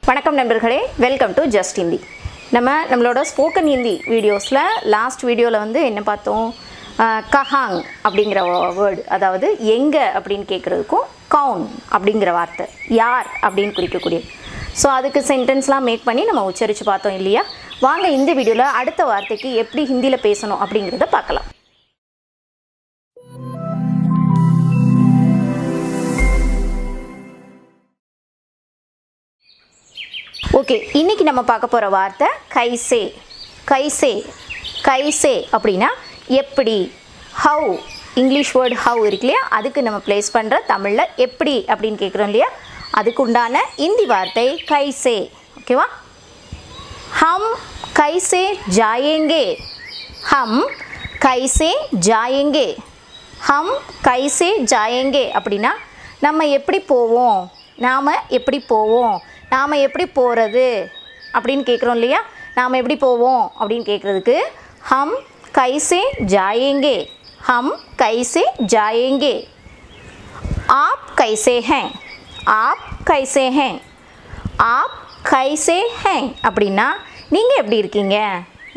வணக்கம் நண்பர்களே, welcome to just Hindi. நம்மளோட ஸ்போக்கன் ஹிந்தி வீடியோஸில் லாஸ்ட் வீடியோவில் வந்து என்ன பார்த்தோம், கஹாங் அப்படிங்கிற வேர்டு, அதாவது எங்கே அப்படின்னு கேட்குறதுக்கும் கவுன் அப்படிங்கிற வார்த்தை யார் அப்படின்னு குறிக்கக்கூடிய. ஸோ அதுக்கு சென்டென்ஸ்லாம் மேக் பண்ணி நம்ம உச்சரித்து பார்த்தோம் இல்லையா. வாங்க இந்த வீடியோவில் அடுத்த வார்த்தைக்கு எப்படி ஹிந்தியில் பேசணும் அப்படிங்கிறத பார்க்கலாம். ஓகே, இன்றைக்கி நம்ம பார்க்க போகிற வார்த்தை கைசே. கைசே கைசே அப்படின்னா எப்படி, ஹவு. இங்கிலீஷ் வேர்டு ஹவு இருக்கு இல்லையா, அதுக்கு நம்ம ப்ளேஸ் பண்ணுற தமிழில் எப்படி அப்படின்னு கேட்குறோம் இல்லையா, அதுக்கு உண்டான இந்தி வார்த்தை கைசே. ஓகேவா? ஹம் கைசே ஜாயேங்கே. ஹம் கைசே ஜாயேங்கே. ஹம் கைசே ஜாயேங்கே அப்படின்னா நம்ம எப்படி போவோம், நாம் எப்படி போவோம், நாம் எப்படி போகிறது அப்படின்னு கேட்குறோம் இல்லையா. நாம் எப்படி போவோம் அப்படின்னு கேட்குறதுக்கு ஹம் கைசே ஜாயேங்கே. ஹம் கைசே ஜாயேங்கே. ஆப் கைசே ஹேன். ஆப் கைசே ஹேன். ஆப் கைசே ஹேன் அப்படின்னா நீங்கள் எப்படி இருக்கீங்க.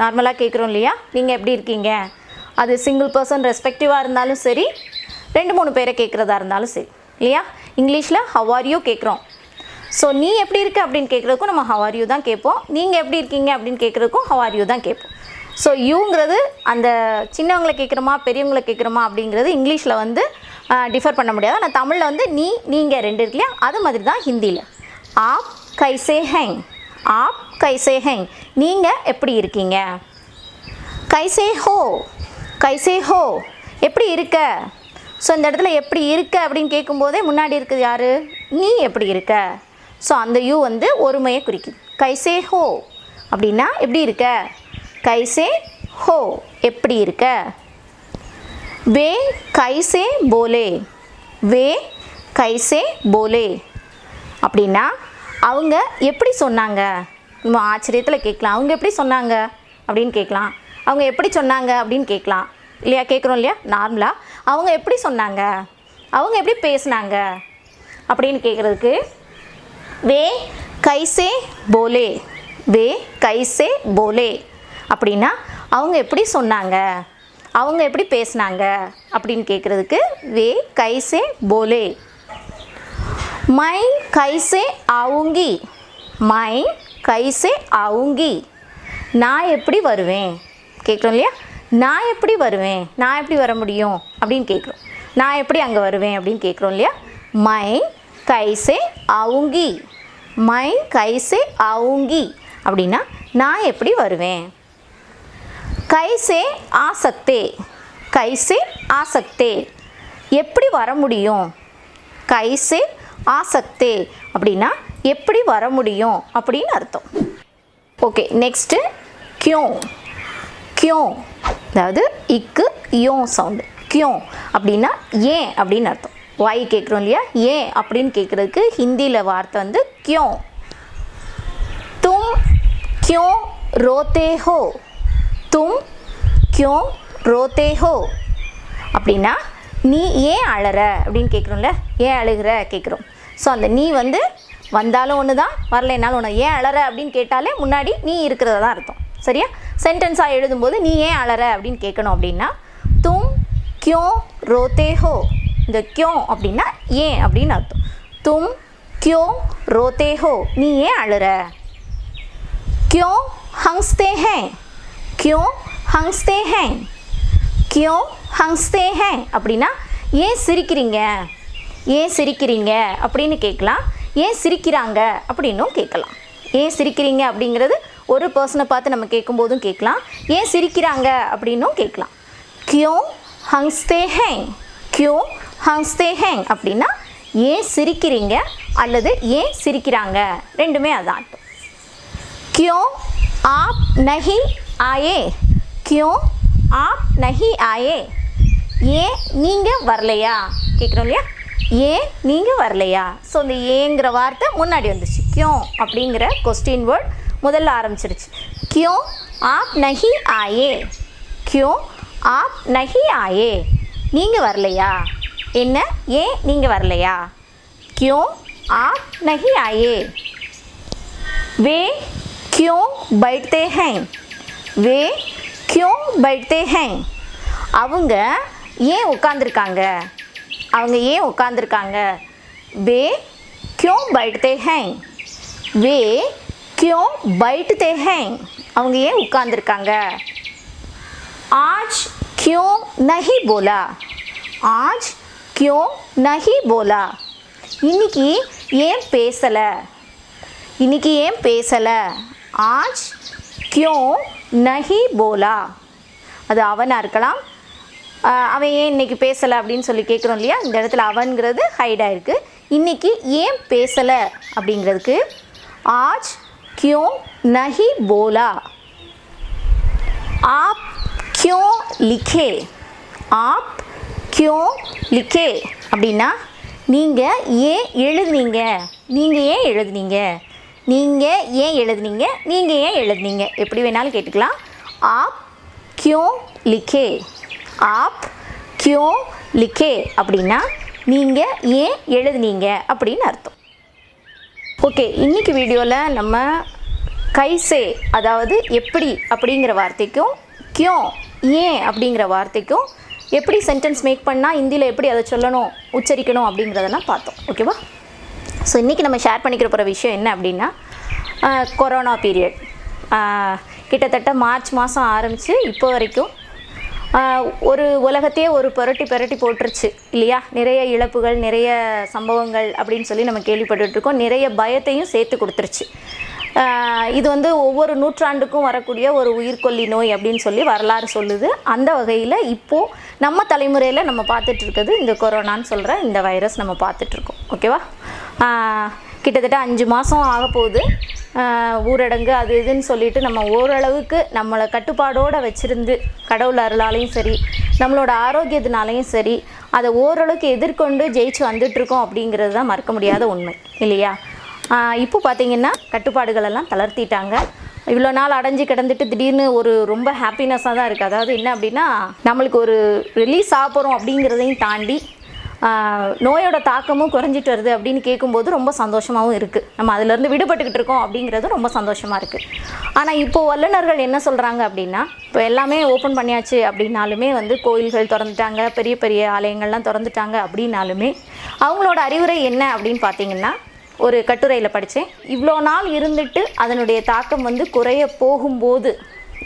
நார்மலாக கேட்குறோம் இல்லையா, நீங்கள் எப்படி இருக்கீங்க. அது சிங்கிள் பர்சன் ரெஸ்பெக்டிவாக இருந்தாலும் சரி, 2-3 பேரை கேட்குறதா இருந்தாலும் சரி இல்லையா. இங்கிலீஷில் ஹவ் ஆர் யூ கேட்குறோம். ஸோ நீ எப்படி இருக்க அப்படின்னு கேட்குறதுக்கும் நம்ம ஹவ் ஆர் யூ தான் கேட்போம். நீங்கள் எப்படி இருக்கீங்க அப்படின்னு கேட்குறதுக்கும் ஹவ் ஆர் யூ தான் கேட்போம். ஸோ யூங்கிறது அந்த சின்னவங்களை கேட்குறோமா பெரியவங்களை கேட்குறோமா அப்படிங்கிறது இங்கிலீஷில் வந்து டிஃபர் பண்ண முடியாது. ஆனால் தமிழில் வந்து நீங்கள் 2 இருக்கு இல்லையா, அது மாதிரி தான் ஹிந்தியில். ஆப் கைசே ஹேங். ஆப் கைசே ஹேங், நீங்கள் எப்படி இருக்கீங்க. கைசே ஹோ. கைசே ஹோ எப்படி இருக்க. ஸோ இந்த இடத்துல எப்படி இருக்க அப்படின்னு கேட்கும்போதே முன்னாடி இருக்குது யார், நீ எப்படி இருக்க. ஸோ அந்த யூ வந்து ஒருமையை குறிக்குது. கைசே ஹோ அப்படின்னா எப்படி இருக்க. கைசே ஹோ எப்படி இருக்க. வே கைசே போலே. வே கைசே போலே அப்படின்னா அவங்க எப்படி சொன்னாங்க. நம்ம ஆச்சரியத்தில் கேட்கலாம், அவங்க எப்படி சொன்னாங்க அப்படின்னு கேட்கலாம். அவங்க எப்படி சொன்னாங்க அப்படின்னு கேட்கலாம் இல்லையா. கேட்குறோம் இல்லையா நார்மலாக, அவங்க எப்படி சொன்னாங்க, அவங்க எப்படி பேசுனாங்க அப்படின்னு கேட்குறதுக்கு வே கைசே போலே. வே கைசே போலே அப்படின்னா அவங்க எப்படி சொன்னாங்க, அவங்க எப்படி பேசுனாங்க அப்படின்னு கேட்குறதுக்கு வே கைசே போலே. மை கைசே ஆவுங்கி. மை கைசே ஆவுங்கி, நான் எப்படி வருவேன் கேட்குறோம் இல்லையா. நான் எப்படி வருவேன், நான் எப்படி வர முடியும் அப்படின்னு கேட்குறோம். நான் எப்படி அங்கே வருவேன் அப்படின்னு கேட்குறோம் இல்லையா. மை கைசே ஆவுங்கி. மை கைசே ஆவுங்கி அப்படின்னா நான் எப்படி வருவேன். கைசே ஆசக்தே. கைசே ஆசக்தே எப்படி வர முடியும். கைசே ஆசக்தே அப்படின்னா எப்படி வர முடியும் அப்படின்னு அர்த்தம். Okay, next Q. கியூ அதாவது இக்கு யோ சவுண்டு. கியூ அப்படின்னா ஏன் அப்படின்னு அர்த்தம். வாய் கேட்குறோம் இல்லையா, ஏன் அப்படின்னு கேட்குறதுக்கு ஹிந்தியில் வார்த்தை வந்து கியூ. தும் கியூ ரோத்தே ஹோ. தும் கியூ ரோத்தே ஹோ அப்படின்னா நீ ஏன் அழற அப்படின்னு கேட்குறோம்ல, ஏன் அழுகிற கேட்குறோம். ஸோ அந்த நீ வந்து வந்தாலும் ஒன்று தான், வரலைனாலும் ஒன்று. ஏன் அழற அப்படின்னு கேட்டாலே முன்னாடி நீ இருக்கிறத தான் அர்த்தம். சரியா? சென்டென்ஸாக எழுதும்போது நீ ஏன் அழற அப்படின்னு கேட்கணும் அப்படின்னா தும் கியூ ரோத்தே ஹோ. இந்த கியூ அப்படின்னா ஏன் அப்படின்னு அர்த்தம். தும் கியூ ரோத்தே ஹோ, நீ ஏன் அழுற. கியூ ஹங்ஸ்தே ஹேங். கியூ ஹங்ஸ்தே ஹேங். கியூ ஹங்ஸ்தே ஹேங் அப்படின்னா ஏன் சிரிக்கிறீங்க, ஏன் சிரிக்கிறீங்க அப்படின்னு கேட்கலாம். ஏன் சிரிக்கிறாங்க அப்படின்னும் கேட்கலாம். ஏன் சிரிக்கிறீங்க அப்படிங்கிறது ஒரு பர்சனை பார்த்து நம்ம கேட்கும்போதும் கேட்கலாம். ஏன் சிரிக்கிறாங்க அப்படின்னும் கேட்கலாம். கியூ ஹங்ஸ்தே ஹேங். கியூ ஹங்ஸ்தே ஹேங் அப்படின்னா ஏன் சிரிக்கிறீங்க அல்லது ஏன் சிரிக்கிறாங்க, ரெண்டுமே அதான் அர்த்தம். கியூ ஆப் நஹி ஆயே. கியூ ஆப் நஹி ஆயே, ஏன் நீங்கள் வரலையா கேட்குறோம் இல்லையா. ஏன் நீங்கள் வரலையா. ஸோ இந்த ஏங்கிற வார்த்தை முன்னாடி வந்துச்சு. கியூ அப்படிங்கிற கொஸ்டின் வேர்ட் முதல்ல ஆரம்பிச்சிருச்சு. கியூ ஆப் நஹி ஆயே. கியூ ஆப் நஹி ஆயே, நீங்கள் வரலையா. என்ன, ஏன் நீங்கள் வரலையா. क्यों आप नहीं आए. वे क्यों बैठते हैं वे क्यों बैठते हैं அவங்க ஏன் உட்கார்ந்திருக்காங்க அவங்க ஏன் உட்கார்ந்திருக்காங்க वे क्यों बैठते हैं वे क्यों बैठते हैं அவங்க ஏன் உட்கார்ந்திருக்காங்க आज क्यों नहीं बोला आज क्यों नहीं बोला இன்னைக்கு ஏன் பேசலை இன்னைக்கு ஏன் பேசலை आज क्यों नहीं बोला அது அவனாக இருக்கலாம் அவன் ஏன் இன்னைக்கு பேசலை அப்படின்னு சொல்லி கேட்குறோம் இல்லையா இந்த இடத்துல அவன்கிறது ஹைட் ஆயிருக்கு இன்னைக்கு ஏன் பேசலை அப்படிங்கிறதுக்கு आज क्यों नहीं बोला आप क्यों लिखे आप क्यों लिखे அப்படின்னா நீங்கள் ஏன் எழுதுனீங்க நீங்கள் ஏன் எழுதுனீங்க நீங்கள் ஏன் எழுதுனீங்க நீங்கள் ஏன் எழுதுனீங்க எப்படி வேணாலும் கேட்டுக்கலாம் आप क्यों लिखे आप क्यों लिखे அப்படின்னா நீங்கள் ஏன் எழுதுனீங்க அப்படின்னு அர்த்தம் ஓகே இன்றைக்கி வீடியோவில் நம்ம கைசே அதாவது எப்படி அப்படிங்கிற வார்த்தைக்கும் கியோ ஏன் அப்படிங்கிற வார்த்தைக்கும் எப்படி சென்டென்ஸ் மேக் பண்ணால் ஹிந்தியில் எப்படி அதை சொல்லணும் உச்சரிக்கணும் அப்படிங்கிறதெல்லாம் பார்த்தோம் ஓகேவா ஸோ இன்றைக்கி நம்ம ஷேர் பண்ணிக்கிற போகிற விஷயம் என்ன அப்படின்னா கொரோனா பீரியட் கிட்டத்தட்ட மார்ச் மாதம் ஆரம்பித்து இப்போ வரைக்கும் ஒரு உலகத்தையே ஒரு புரட்டி போட்டுருச்சு இல்லையா நிறைய இழப்புகள் நிறைய சம்பவங்கள் அப்படின்னு சொல்லி நம்ம கேள்விப்பட்டுருக்கோம் நிறைய பயத்தையும் சேர்த்து கொடுத்துருச்சு இது வந்து ஒவ்வொரு நூற்றாண்டுக்கும் வரக்கூடிய ஒரு உயிர்கொல்லி நோய் அப்படின்னு சொல்லி வரலாறு சொல்லுது அந்த வகையில் இப்போது நம்ம தலைமுறையில் நம்ம பார்த்துட்டு இருக்கிறது இந்த கொரோனான்னு சொல்கிற இந்த வைரஸ் நம்ம பார்த்துட்ருக்கோம் ஓகேவா கிட்டத்தட்ட 5 மாதம் ஆக போகுது ஊரடங்கு அது இதுன்னு சொல்லிட்டு நம்ம ஓரளவுக்கு நம்மளை கட்டுப்பாடோடு வச்சுருந்து கடவுள் அருளாலையும் சரி நம்மளோட ஆரோக்கியத்தினாலையும் சரி அதை ஓரளவுக்கு எதிர்கொண்டு ஜெயிச்சு வந்துட்டுருக்கோம் அப்படிங்கிறது தான் மறக்க முடியாத உண்மை இல்லையா இப்போ பார்த்திங்கன்னா கட்டுப்பாடுகளெல்லாம் தளர்த்திட்டாங்க இவ்வளோ நாள் அடைஞ்சு கிடந்துட்டு திடீர்னு ஒரு ரொம்ப ஹாப்பினஸ்ஸாக தான் இருக்குது அதாவது என்ன அப்படின்னா நம்மளுக்கு ஒரு ரிலீஸ் ஆக போகிறோம் அப்படிங்கிறதையும் தாண்டி நோயோட தாக்கமும் குறைஞ்சிட்டு வருது அப்படின்னு கேட்கும்போது ரொம்ப சந்தோஷமாகவும் இருக்குது நம்ம அதிலேருந்து விடுபட்டுக்கிட்டு இருக்கோம் அப்படிங்கிறது ரொம்ப சந்தோஷமாக இருக்குது ஆனால் இப்போது வல்லுநர்கள் என்ன சொல்கிறாங்க அப்படின்னா இப்போ எல்லாமே ஓப்பன் பண்ணியாச்சு அப்படின்னாலுமே வந்து கோயில்கள் திறந்துட்டாங்க பெரிய பெரிய ஆலயங்கள்லாம் திறந்துட்டாங்க அப்படின்னாலுமே அவங்களோட அறிவுரை என்ன அப்படின்னு பார்த்தீங்கன்னா ஒரு கட்டுரையில் படித்தேன் இவ்வளோ நாள் இருந்துட்டு அதனுடைய தாக்கம் வந்து குறைய போகும்போது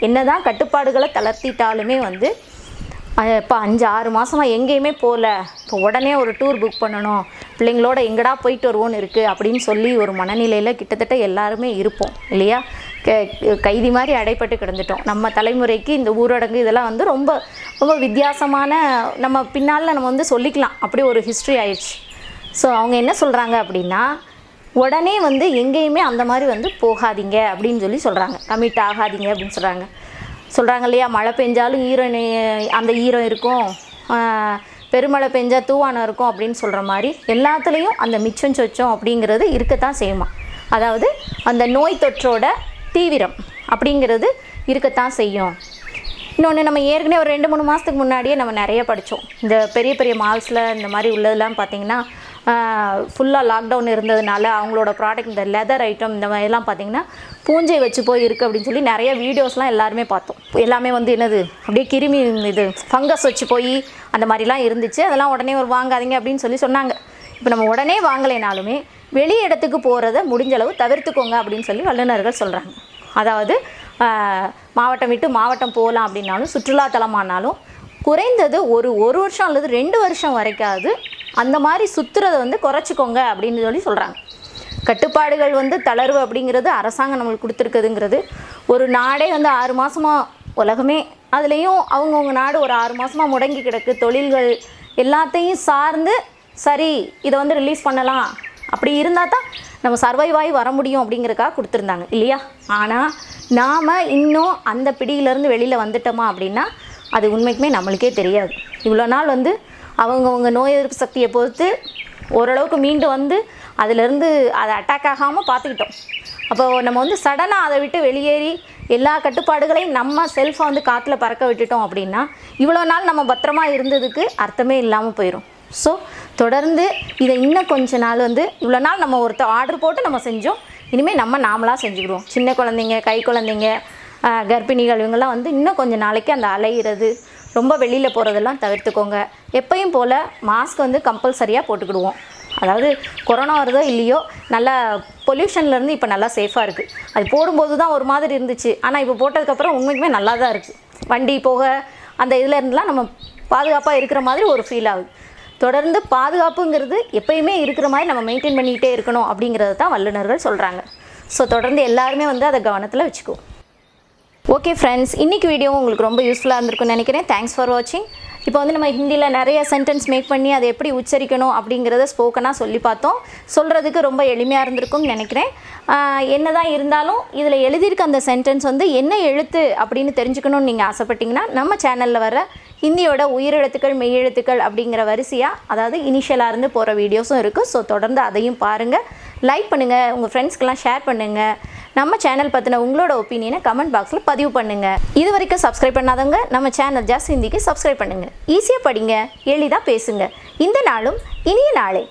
என்ன தான் கட்டுப்பாடுகளை தளர்த்திட்டாலுமே வந்து இப்போ 5-6 மாதமாக எங்கேயுமே போகல இப்போ உடனே ஒரு டூர் புக் பண்ணணும் பிள்ளைங்களோட எங்கடா போயிட்டு வருவோன்னு இருக்குது அப்படின்னு சொல்லி ஒரு மனநிலையில் கிட்டத்தட்ட எல்லாருமே இருப்போம் இல்லையா கைதி மாதிரி அடைப்பட்டு கிடந்துட்டோம் நம்ம தலைமுறைக்கு இந்த ஊரடங்கு இதெல்லாம் வந்து ரொம்ப ரொம்ப வித்தியாசமான நம்ம பின்னால் நம்ம வந்து சொல்லிக்கலாம் அப்படி ஒரு ஹிஸ்ட்ரி ஆயிடுச்சு ஸோ அவங்க என்ன சொல்கிறாங்க அப்படின்னா உடனே வந்து எங்கேயுமே அந்த மாதிரி வந்து போகாதீங்க அப்படின்னு சொல்லி சொல்கிறாங்க கமிட் ஆகாதீங்க அப்படின்னு சொல்கிறாங்க இல்லையா மழை பெஞ்சாலும் அந்த ஈரம் இருக்கும் பெருமழை பெஞ்சால் தூவானம் இருக்கும் அப்படின்னு சொல்கிற மாதிரி எல்லாத்துலேயும் அந்த மிச்சம் சொச்சம் அப்படிங்கிறது இருக்கத்தான் செய்யுமா அதாவது அந்த நோய் தொற்றோட தீவிரம் அப்படிங்கிறது இருக்கத்தான் செய்யும் இன்னொன்று நம்ம ஏற்கனவே ஒரு 2-3 மாதத்துக்கு முன்னாடியே நம்ம நிறைய படித்தோம் இந்த பெரிய பெரிய மால்ஸில் இந்த மாதிரி உள்ளதெல்லாம் பார்த்திங்கன்னா ஃபுல்லாக லாக்டவுன் இருந்ததுனால அவங்களோட ப்ராடக்ட் இந்த லெதர் ஐட்டம் இந்த மாதிரிலாம் பார்த்திங்கன்னா பூஞ்சை வச்சு போய் இருக்குது அப்படின்னு சொல்லி நிறைய வீடியோஸ்லாம் எல்லாருமே பார்த்தோம் எல்லாமே வந்து என்னது அப்படியே கிருமி இது ஃபங்கஸ் வச்சு போய் அந்த மாதிரிலாம் இருந்துச்சு அதெல்லாம் உடனே ஒரு வாங்காதீங்க அப்படின்னு சொல்லி சொன்னாங்க இப்போ நம்ம உடனே வாங்கலைனாலுமே வெளி இடத்துக்கு போகிறத முடிஞ்சளவு தவிர்த்துக்கோங்க அப்படின்னு சொல்லி வல்லுநர்கள் சொல்கிறாங்க அதாவது மாவட்டம் விட்டு மாவட்டம் போகலாம் அப்படின்னாலும் சுற்றுலாத்தலமானாலும் குறைந்தது ஒரு வருஷம் அல்லது 2 வருஷம் வரைக்காது அந்த மாதிரி சுற்றுறதை வந்து குறைச்சிக்கோங்க அப்படின்னு சொல்லி சொல்கிறாங்க கட்டுப்பாடுகள் வந்து தளர்வு அப்படிங்கிறது அரசாங்கம் நம்மளுக்கு கொடுத்துருக்குதுங்கிறது ஒரு நாடே வந்து 6 மாதமாக உலகமே அதுலேயும் அவங்கவுங்க நாடு ஒரு 6 மாதமாக முடங்கி கிடக்கு தொழில்கள் எல்லாத்தையும் சார்ந்து சரி இதை வந்து ரிலீஸ் பண்ணலாம் அப்படி இருந்தால் தான் நம்ம சர்வைவ் ஆகி வர முடியும் அப்படிங்கிறக்காக கொடுத்துருந்தாங்க இல்லையா ஆனால் நாம் இன்னும் அந்த பிடியிலேருந்து வெளியில் வந்துட்டோமா அப்படின்னா அது உண்மைக்குமே நம்மளுக்கே தெரியாது இவ்வளோ நாள் வந்து அவங்கவுங்க நோய் எதிர்ப்பு சக்தியை பொறுத்து ஓரளவுக்கு மீண்டு வந்து அதிலேருந்து அதை அட்டாக் ஆகாமல் பார்த்துக்கிட்டோம் அப்போ நம்ம வந்து சடனாக அதை விட்டு வெளியேறி எல்லா கட்டுப்பாடுகளையும் நம்ம செல்ஃபை வந்து காற்றுல பறக்க விட்டுட்டோம் அப்படின்னா இவ்வளோ நாள் நம்ம பத்திரமா இருந்ததுக்கு அர்த்தமே இல்லாமல் போயிடும். ஸோ தொடர்ந்து இதை இன்னும் கொஞ்ச நாள் வந்து இவ்வளோ நாள் நம்ம ஒருத்தர் ஆர்டர் போட்டு நம்ம செஞ்சோம், இனிமேல் நாமளாக செஞ்சுக்கிடுவோம். சின்ன குழந்தைங்க, கை குழந்தைங்க, கர்ப்பிணிகள் இவங்கெல்லாம் வந்து இன்னும் கொஞ்சம் நாளைக்கு அந்த அலையிறது, ரொம்ப வெளியில் போகிறதெல்லாம் தவிர்த்துக்கோங்க. எப்பயும் போல் மாஸ்க் வந்து கம்பல்சரியாக போட்டுக்கிடுவோம். அதாவது கொரோனா வருதோ இல்லையோ, நல்லா பொல்யூஷன்லேருந்து இப்போ நல்லா சேஃபாக இருக்குது. அது போடும்போது தான் ஒரு மாதிரி இருந்துச்சு, ஆனால் இப்போ போட்டதுக்கப்புறம் உண்மைக்குமே நல்லா தான் இருக்குது. வண்டி போக அந்த இதில் இருந்துலாம் நம்ம பாதுகாப்பாக இருக்கிற மாதிரி ஒரு ஃபீல் ஆகுது. தொடர்ந்து பாதுகாப்புங்கிறது எப்பயுமே இருக்கிற மாதிரி நம்ம மெயின்டைன் பண்ணிக்கிட்டே இருக்கணும் அப்படிங்கிறது தான் வல்லுநர்கள் சொல்கிறாங்க. ஸோ தொடர்ந்து எல்லாருமே வந்து அதை கவனத்தில் வச்சுக்குவோம். ஓகே ஃப்ரெண்ட்ஸ், இன்றைக்கி வீடியோ உங்களுக்கு ரொம்ப யூஸ்ஃபுல்லாக இருந்திருக்குன்னு நினைக்கிறேன். தேங்க்ஸ் ஃபார் வாட்சிங். இப்போ வந்து நம்ம ஹிந்தியில் நிறைய சென்டென்ஸ் மேக் பண்ணி அதை எப்படி உச்சரிக்கணும் அப்படிங்கிறத ஸ்போக்கனாக சொல்லி பார்த்தோம். சொல்கிறதுக்கு ரொம்ப எளிமையாக இருந்திருக்கும்னு நினைக்கிறேன். என்ன தான் இருந்தாலும் இதில் எழுதியிருக்க அந்த சென்டென்ஸ் வந்து என்ன எழுத்து அப்படின்னு தெரிஞ்சுக்கணும்னு நீங்கள் ஆசைப்பட்டீங்கன்னா நம்ம சேனலில் வர ஹிந்தியோட உயிரெழுத்துக்கள் மெய்யெழுத்துக்கள் அப்படிங்கிற வரிசையாக, அதாவது இனிஷியலாக இருந்து போகிற வீடியோஸும் இருக்குது. ஸோ தொடர்ந்து அதையும் பாருங்கள், லைக் பண்ணுங்கள், உங்கள் ஃப்ரெண்ட்ஸ்க்கெலாம் ஷேர் பண்ணுங்கள். நம்ம சேனல் பற்றின உங்களோட ஒப்பீனியனை கமெண்ட் பாக்ஸில் பதிவு பண்ணுங்கள். இது வரைக்கும் சப்ஸ்கிரைப் பண்ணாதவங்க நம்ம சேனல் ஜாஸ் ஹிந்திக்கு சப்ஸ்கிரைப் பண்ணுங்கள். ஈஸியாக படிங்க, எளிதாக பேசுங்க. இந்த நாளும் இனிய நாளே.